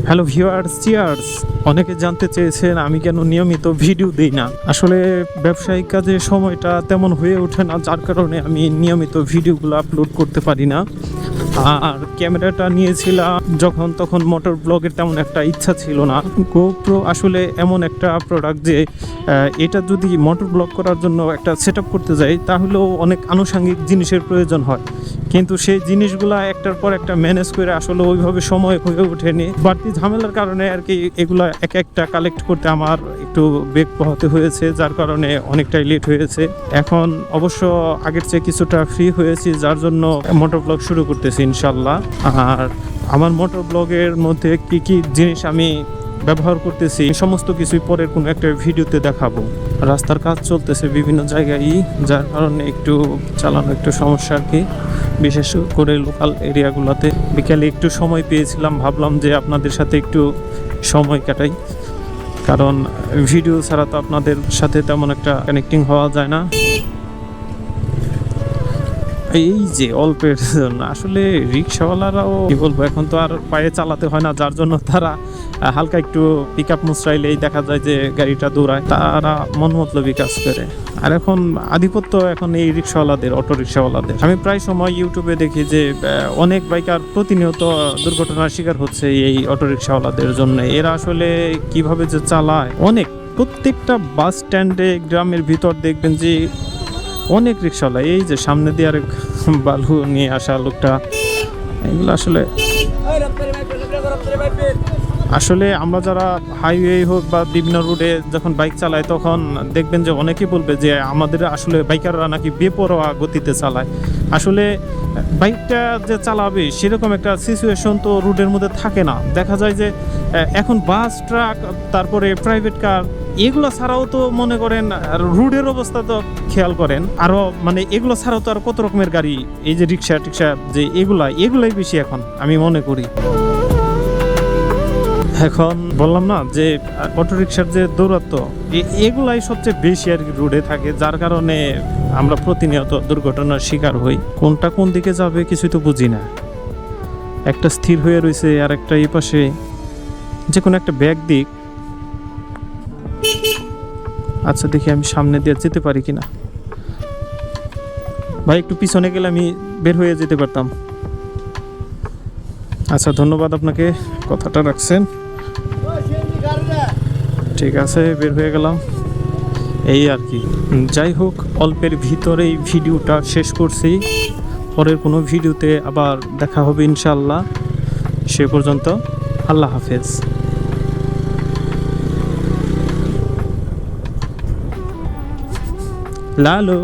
Hello viewers, cheers. অনেকে জানতে চেয়েছেন আমি কেন নিয়মিত ভিডিও দিই না। আসলে ব্যবসায়িক কাজে সময়টা তেমন হয়ে ওঠে না, যার কারণে আমি নিয়মিত ভিডিওগুলো আপলোড করতে পারি না। আর ক্যামেরাটা নিয়েছিলাম যখন, তখন মোটর ব্লগের তেমন একটা ইচ্ছা ছিল না। গোপ্রো আসলে এমন একটা প্রোডাক্ট যে এটা যদি মোটর ব্লগ করার জন্য একটা সেট আপ করতে যাই, তাহলেও অনেক আনুষঙ্গিক জিনিসের প্রয়োজন হয়, কিন্তু সেই জিনিসগুলা একটার পর একটা ম্যানেজ করে আসলে ওইভাবে সময় হয়ে ওঠেনি। বাড়তি ঝামেলার কারণে আর কি এগুলা এক একটা কালেক্ট করতে আমার একটু বেগ পোহাতে হয়েছে, যার কারণে অনেকটাই লেট হয়েছে। এখন অবশ্য আগের চেয়ে কিছুটা ফ্রি হয়েছি, যার জন্য মোটর ব্লগ শুরু করতেছি ইনশাল্লাহ। আর আমার মোটর ব্লগের মধ্যে কি কি জিনিস আমি ব্যবহার করতেছি সমস্ত কিছুই পরের কোনো একটা ভিডিওতে দেখাবো। রাস্তার কাজ চলতেছে বিভিন্ন জায়গায়, যার কারণে একটু চালানো একটু সমস্যা আর কি, বিশেষ করে লোকাল এরিয়াগুলোতে। বিকেলে একটু সময় পেয়েছিলাম, ভাবলাম যে আপনাদের সাথে একটু সময় কাটাই, কারণ ভিডিও ছাড়া তো আপনাদের সাথে তেমন একটা কানেক্টিং হওয়া যায় না। এই যে অল্পের জন্য আসলে রিক্সাওয়ালারাও কি বলবো, এখন তো আর পায়ে চালাতে হয় না, যার জন্য তারা হালকা একটু পিক আপ মুচড়াইলেই দেখা যায় যে গাড়িটা দৌড়ায়, তারা মন মতলবই কাজ করে। আর এখন আধিপত্য এখন এই রিক্সাওয়ালাদের, অটো রিক্সাওয়ালাদের। আমি প্রায় সময় ইউটিউবে দেখি যে অনেক বাইকার প্রতিনিয়ত দুর্ঘটনার শিকার হচ্ছে এই অটো রিক্সাওয়ালাদের জন্য। এরা আসলে কিভাবে যে চালায়, অনেক প্রত্যেকটা বাস স্ট্যান্ডে গ্রামের ভিতর দেখবেন যে অনেক রিক্সাওয়ালা। এই যে সামনে দিয়ে আরেক বালু নিয়ে আসা লোকটা, এগুলো আসলে আমরা যারা হাইওয়ে হোক বা বিভিন্ন রোডে যখন বাইক চালাই, তখন দেখবেন যে অনেকেই বলবে যে আমাদের আসলে বাইকাররা নাকি বেপরোয়া গতিতে চালায়। আসলে বাইকটা যে চালাবে সেরকম একটা সিচুয়েশন তো রোডের মধ্যে থাকে না। দেখা যায় যে এখন বাস, ট্রাক, তারপরে প্রাইভেট কার, এগুলো ছাড়াও তো মনে করেন রোডের অবস্থা তো খেয়াল করেন, আরও মানে এগুলো ছাড়াও তো আর কত রকমের গাড়ি, এই যে রিক্সা টিক্সা, যে এগুলাই বেশি এখন আমি মনে করি। এখন বললাম না যে অটো রিক্সার যে দৌরাত্ম, এগুলাই সবচেয়ে বেশি আর কি রোডে থাকে, যার কারণে আমরা প্রতিনিয়ত দুর্ঘটনার শিকার হই। কোনটা কোন দিকে যাবে কিছুই তো বুঝি না। একটা স্থির হয়ে রয়েছে, আর একটা এই পাশে যে কোনো একটা ব্যাগ দিক। আচ্ছা দেখি আমি সামনে দিয়ে যেতে পারি কিনা। ভাই একটু পিছনে গেলে আমি বের হয়ে যেতে পারতাম। আচ্ছা ধন্যবাদ আপনাকে, কথাটা রাখছেন। ঠিক আছে, বের হয়ে গেলাম, এই আর কি। যাই হোক, অল্পের ভিতরেই ভিডিওটা শেষ করছি। পরের কোনো ভিডিওতে আবার দেখা হবে ইনশাল্লাহ। সে পর্যন্ত আল্লাহ হাফেজ। লালো।